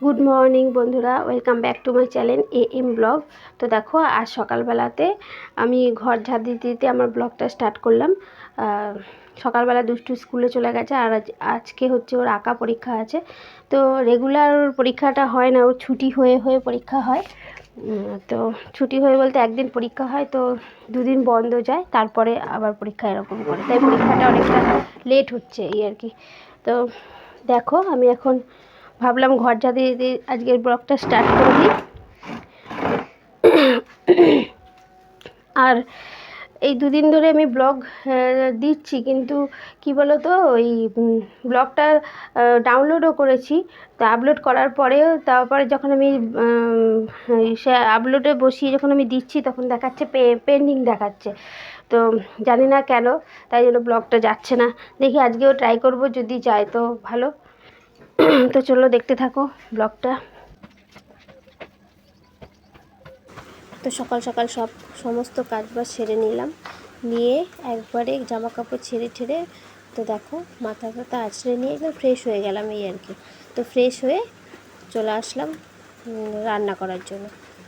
Good morning বন্ধুরা, welcome back to my channel AM blog. তো দেখো, আজ সকালবেলাতে আমি ঘর ঝাড় দিতে দিতে আমার ব্লগটা স্টার্ট করলাম। সকালবেলা দুষ্টু স্কুলে চলে গেছে, আর আজকে হচ্ছে ওর আঁকা পরীক্ষা আছে। তো রেগুলার ওর পরীক্ষাটা হয় না, ওর ছুটি হয়ে হয়ে পরীক্ষা হয়। তো ছুটি হয়ে বলতে একদিন পরীক্ষা হয়, তো দুদিন বন্ধ যায়, তারপরে আবার পরীক্ষা এরকম করে, তাই পরীক্ষাটা অনেকটা লেট হচ্ছে এই আর কি। তো দেখো, আমি এখন ভাবলাম ঘর ঝাড় দিয়ে দিয়ে আজকের ব্লগটা স্টার্ট করে দিই। আর এই দুদিন ধরে আমি ব্লগ দিচ্ছি, কিন্তু কি বলো তো, ওই ব্লগটা ডাউনলোডও করেছি। তো আপলোড করার পরেও, তারপরে যখন আমি সে আপলোডে বসিয়ে যখন আমি দিচ্ছি, তখন দেখাচ্ছে পেন্ডিং দেখাচ্ছে। তো জানি না কেন, তাই জন্য ব্লগটা যাচ্ছে না। দেখি আজকেও ট্রাই করব, যদি যায় তো ভালো। তো চলো দেখতে থাকো ব্লগটা। তো সকাল সকাল সমস্ত কাজ বাজ সেরে নিলাম, নিয়ে একবারে জামা কাপড় ছেড়ে ঠেড়ে, তো দেখো মাথা ফাথা আছড়ে নিয়ে একদম ফ্রেশ হয়ে গেলাম এই আর কি। তো ফ্রেশ হয়ে চলে আসলাম রান্না করার জন্য।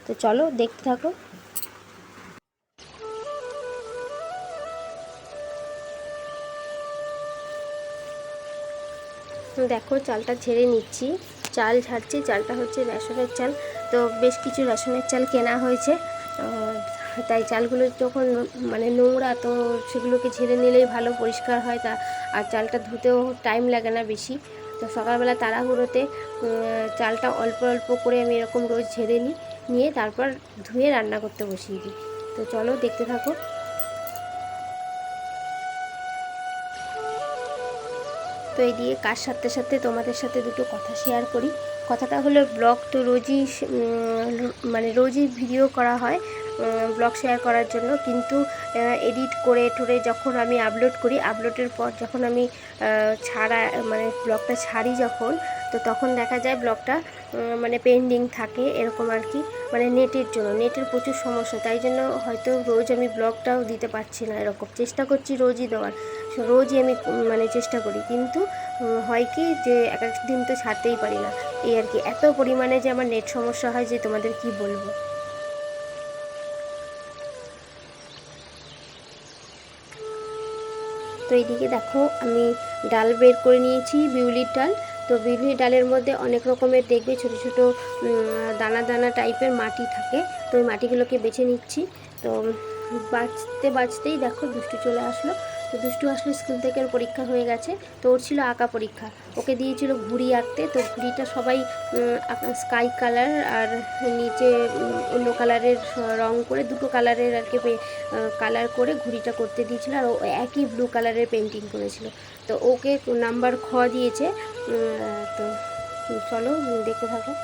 তো চলো দেখতে থাকো। দেখো, চালটা ঝেড়ে নিচ্ছি। চাল ঝাড়ছি, চালটা হচ্ছে রেশনের চাল। তো বেশ কিছু রেশনের চাল কেনা হয়েছে, তাই চালগুলো যখন মানে নোংরা, তো সেগুলোকে ঝেড়ে নিলেই ভালো, পরিষ্কার হয়। আর চালটা ধুতেও টাইম লাগে না বেশি। তো সকালবেলা তাড়াহুড়োতে চালটা অল্প অল্প করে আমি এরকম রোজ ঝেড়ে নিয়ে তারপর ধুয়ে রান্না করতে বসিয়ে দিই। তো চলো দেখতে থাকো। তো এই দিয়ে কাজ সাথে সাথে তোমাদের সাথে দুটো কথা শেয়ার করি। কথাটা হলো, ব্লগ তো রোজই মানে রোজই ভিডিও করা হয় ব্লগ শেয়ার করার জন্য, কিন্তু এডিট করে টোরে যখন আমি আপলোড করি, আপলোডের পর যখন আমি মানে ব্লগটা ছাড়ি যখন, তো তখন দেখা যায় ব্লগটা মানে পেন্ডিং থাকে এরকম আর কি। মানে নেটের প্রচুর সমস্যা, তাই জন্য হয়তো রোজ আমি ব্লগটাও দিতে পারছি না। এরকম চেষ্টা করছি রোজই দেওয়ার, রোজই আমি মানে চেষ্টা করি, কিন্তু হয় কি যে এক এক দিন তো ছাড়তেই পারি না এই আর কি। এত পরিমাণে যে আমার নেট সমস্যা হয় যে তোমাদের কি বলবো। তো এইদিকে দেখো, আমি ডাল বের করে নিয়েছি, বিউলির ডাল। তো বিউলির ডালের মধ্যে অনেক রকমের দেখবে ছোটো ছোটো দানা দানা টাইপের মাটি থাকে, তো ওই মাটিগুলোকে বেছে নিচ্ছি। তো বাঁচতেই দেখো দুষ্টু চলে আসলো। তো দুষ্টু আসলে স্কুল থেকে ওর পরীক্ষা হয়ে গেছে, তো ওর ছিল আঁকা পরীক্ষা। ওকে দিয়েছিল ঘুড়ি আঁকতে। তো ঘুড়িটা সবাই স্কাই কালার আর নিচে অন্য কালারের রং করে, দুটো কালারের আর কি কালার করে ঘুড়িটা করতে দিয়েছিল, আর ও একই ব্লু কালারের পেন্টিং করেছিল। তো ওকে নাম্বার দিয়েছে। তো চলো দেখতে থাকো।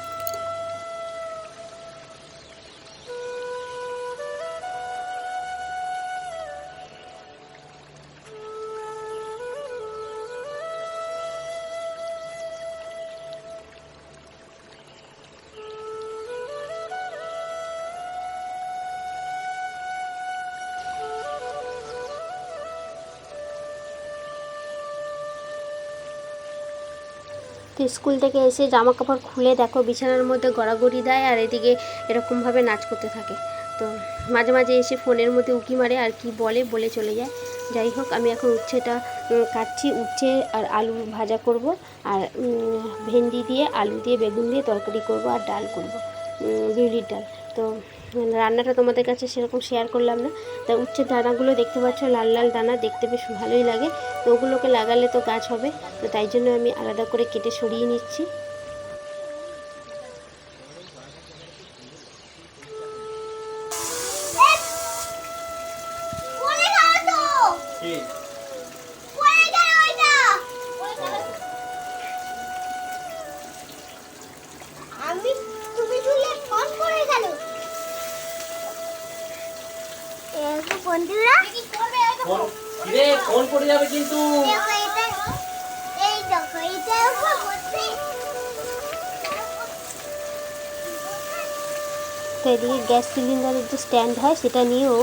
তো স্কুল থেকে এসে জামা কাপড় খুলে দেখো বিছানার মধ্যে গড়াগড়ি দেয়, আর এদিকে এরকমভাবে নাচ করতে থাকে। তো মাঝে মাঝে এসে ফোনের মধ্যে উঁকি মারে, আর কি বলে চলে যায়। যাই হোক, আমি এখন উচ্ছেটা কাটছি। উচ্ছে আর আলু ভাজা করব, আর ভেন্ডি দিয়ে আলু দিয়ে বেগুন দিয়ে তরকারি করব, আর ডাল করব, বিউলির ডাল। তো রান্নাটা তোমাদের কাছে সেরকম শেয়ার করলাম না। তা উচ্ছের দানাগুলো দেখতে পাচ্ছ, লাল লাল দানা, দেখতে বেশ ভালোই লাগে। তো ওগুলোকে লাগালে তো গাছ হবে, তো তাই জন্য আমি আলাদা করে কেটে সরিয়ে নিচ্ছি। বন্ধুরা ফোন পড়ে যাবে কিন্তু। তো এদিকে গ্যাস সিলিন্ডারের যে স্ট্যান্ড হয়, সেটা নিয়ে ও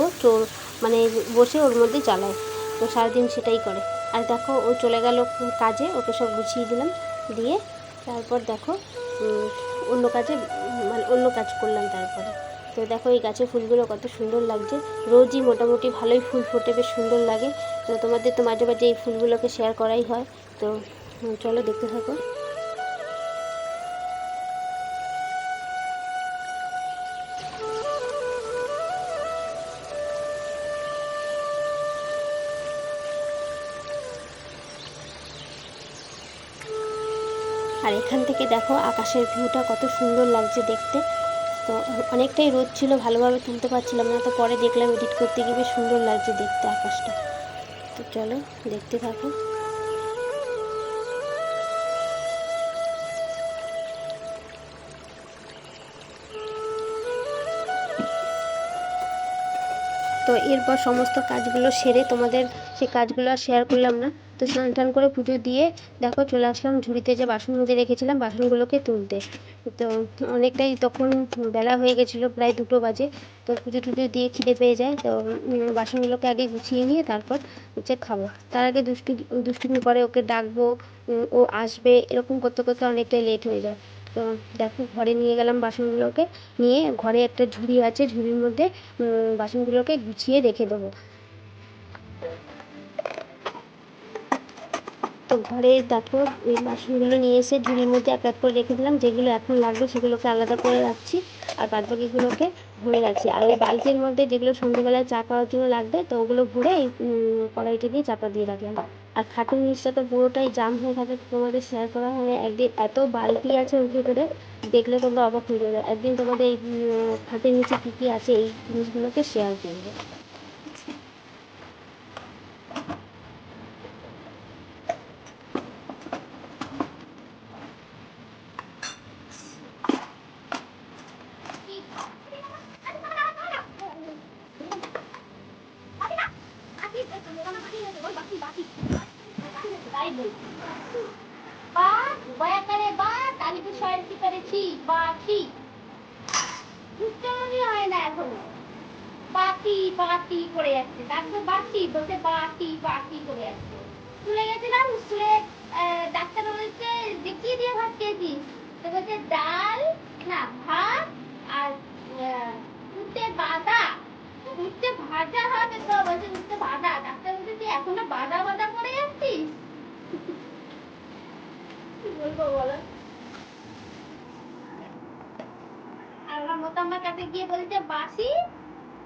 মানে বসে ওর মধ্যে জ্বালায়। তো সারাদিন সেটাই করে। আর দেখো, ও চলে গেল কাজে, ওকে সব গুছিয়ে দিলাম, দিয়ে তারপর দেখো অন্য কাজে মানে অন্য কাজ করলাম তারপরে। তো দেখো এই গাছের ফুলগুলো কত সুন্দর লাগছে, রোজই মোটামুটি ভালোই ফুল ফোটে, বেশ সুন্দর লাগে। তো তোমাদের তো মাঝে মাঝে এই ফুলগুলোকে শেয়ার করাই হয়। তো চলো দেখতে থাকো। আর এখান থেকে দেখো আকাশের ভিউটা কত সুন্দর লাগছে দেখতে। তো অনেকটাই রোদ ছিল, ভালোভাবে তুলতে পারছিলাম না, তো পরে দেখলাম এডিট করতে গিয়ে বেশ সুন্দর লাগছে দেখতে আকাশটা। তো চলো দেখতে থাকো। তো এরপর সমস্ত কাজগুলো সেরে তোমাদের সেই কাজগুলো আর শেয়ার করলাম না। তো স্নান টান করে পুজো দিয়ে দেখো চলে আসলাম ঝুড়িতে যে বাসন মেজে রেখেছিলাম বাসনগুলোকে তুলতে। তো অনেকটাই তখন বেলা হয়ে গেছিলো, প্রায় 2টো বাজে। তো পুজো টুজো দিয়ে খিদে পেয়ে যায়, তো বাসনগুলোকে আগে গুছিয়ে নিয়ে তারপর হচ্ছে খাবো। তার আগে দুষ্টুমি করে ওকে ডাকবো, ও আসবে, এরকম করতে করতে অনেকটাই লেট হয়ে যায়। তো দেখো ঘরে নিয়ে গেলাম বাসনগুলোকে, নিয়ে ঘরে একটা ঝুড়ি আছে, ঝুড়ির মধ্যে বাসনগুলোকে গুছিয়ে রেখে দেবো। তো ঘরে দেখো এই বাসনগুলো নিয়ে এসে ঝুড়ির মধ্যে এক এক করে রেখে দিলাম, যেগুলো এখন লাগবে সেগুলোকে আলাদা করে রাখছি, আর বাদ বাকিগুলোকে ভরে রাখছি। আর ওই বালতির মধ্যে যেগুলো সন্ধ্যেবেলায় চা খাওয়ার জন্য লাগবে, তো ওগুলো ভরে এই কড়াইটা দিয়ে চাপা দিয়ে রাখলাম। আর খাটের নিচটা তো পুরোটাই জাম হয়ে থাকে, তোমাদের শেয়ার করা হয় একদিন। এত বালতি আছে ওর ভিতরে, দেখলে তোমরা অবাক হয়ে যাবে। একদিন তোমাদের এই খাটের নিচে কী কী আছে এই জিনিসগুলোকে শেয়ার করবো। বাটি বাটি করে যাচ্ছে, তারপর বাটি বলতে বাটি বাটি করে যাচ্ছে। স্কুলে গেছিলাম, স্কুলে ডাক্তার বলছে দেখিয়ে দিয়ে ভাত খেয়েছি, তো বলছে ডাল না ভাত আর উঠতে বাঁধা, উঠতে ভাজা হবে, তো বলছে উঠতে বাঁধা। ডাক্তার বলছে তুই এখনো বাঁধা বাঁধা করে যাচ্ছিস। কি বলবো বলো। আর আমার মোতাম্মার কাছে গিয়ে বলছে বাসি,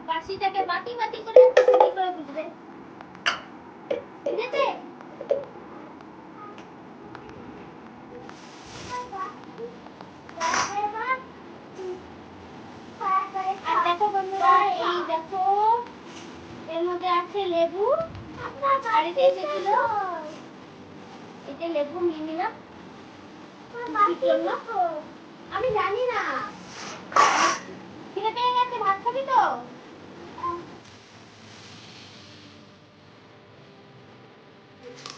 বাসিটাকে বাটি বাটি করে কি করে বুঝবে, ঠিক আছে? আর দেখো বন্ধুরা, এই দেখো এর মধ্যে আছে লেবু, বাড়িতে এসেছিল, এটা লেবু নিয়ে নিলাম। আমি জানি না, খিদে পেয়ে গেছে, ভাত খাবি তো?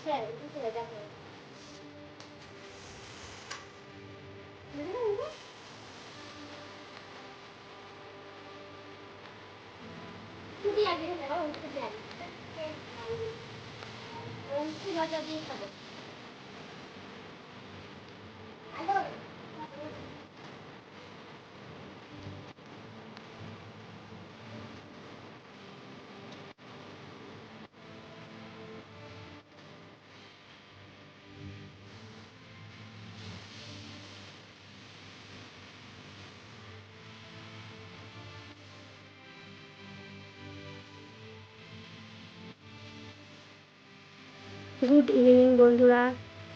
হ্যাঁ দেখো ভাজা দিয়ে খাবো। গুড ইভিনিং বন্ধুরা।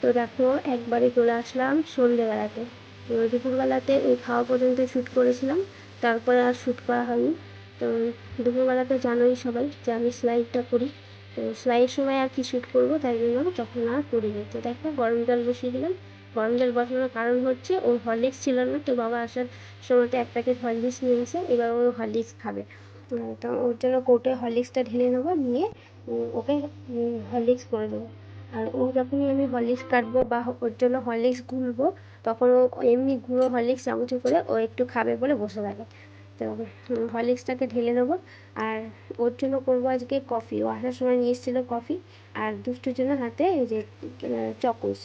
তো দেখো একবারে চলে আসলাম সন্ধ্যেবেলাতে। তো দুপুরবেলাতে ওই খাওয়া পর্যন্ত শ্যুট করেছিলাম, তারপরে আর শ্যুট করা হয়নি। তো দুপুরবেলাতে জানোই সবাই যে আমি সেলাইটা করি, তো সেলাইয়ের সময় আর কি শ্যুট করবো, তাই জন্য তখন আর করিনি। তো দেখো গরম জল বসিয়ে দিলাম। গরম জল বসানোর কারণ হচ্ছে ওর হরলিক্স ছিল না, তো বাবা আসার সময়তে 1 প্যাকেট হরলিক্স নিয়ে এসে এবার ও হরলিক্স খাবে। তো ওর জন্য কৌটোয় হরলিক্সটা ঢেলে নেবো, নিয়ে ওকে হরলিক্স করে দেবো। আর ও যখনই আমি হরলিক্স কাটবো বা ওর জন্য হরলিক্স গুলবো, তখন ও এমনি গুঁড়ো হরলিক্স চামচে করে ও একটু খাবে বলে বসে থাকে। তো হরলিক্সটাকে ঢেলে দেবো। আর ওর জন্য করবো আজকে কফি, ও আসার সময় নিয়ে এসেছিলো কফি। আর দুষ্টুর জন্য হাতে এই যে চকোস,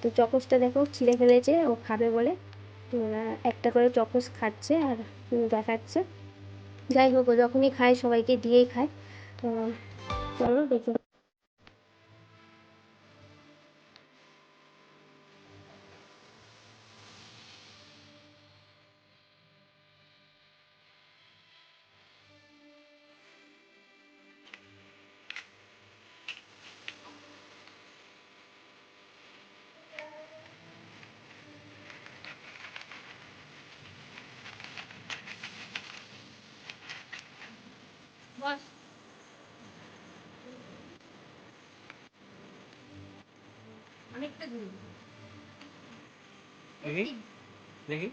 তো চকোসটা দেখো ছিঁড়ে ফেলেছে ও খাবে বলে। একটা করে চকোস খাচ্ছে আর দেখাচ্ছে। যাই হোক, ও যখনই খায় সবাইকে দিয়েই খায়। চলো দেখে। দেখি দেখি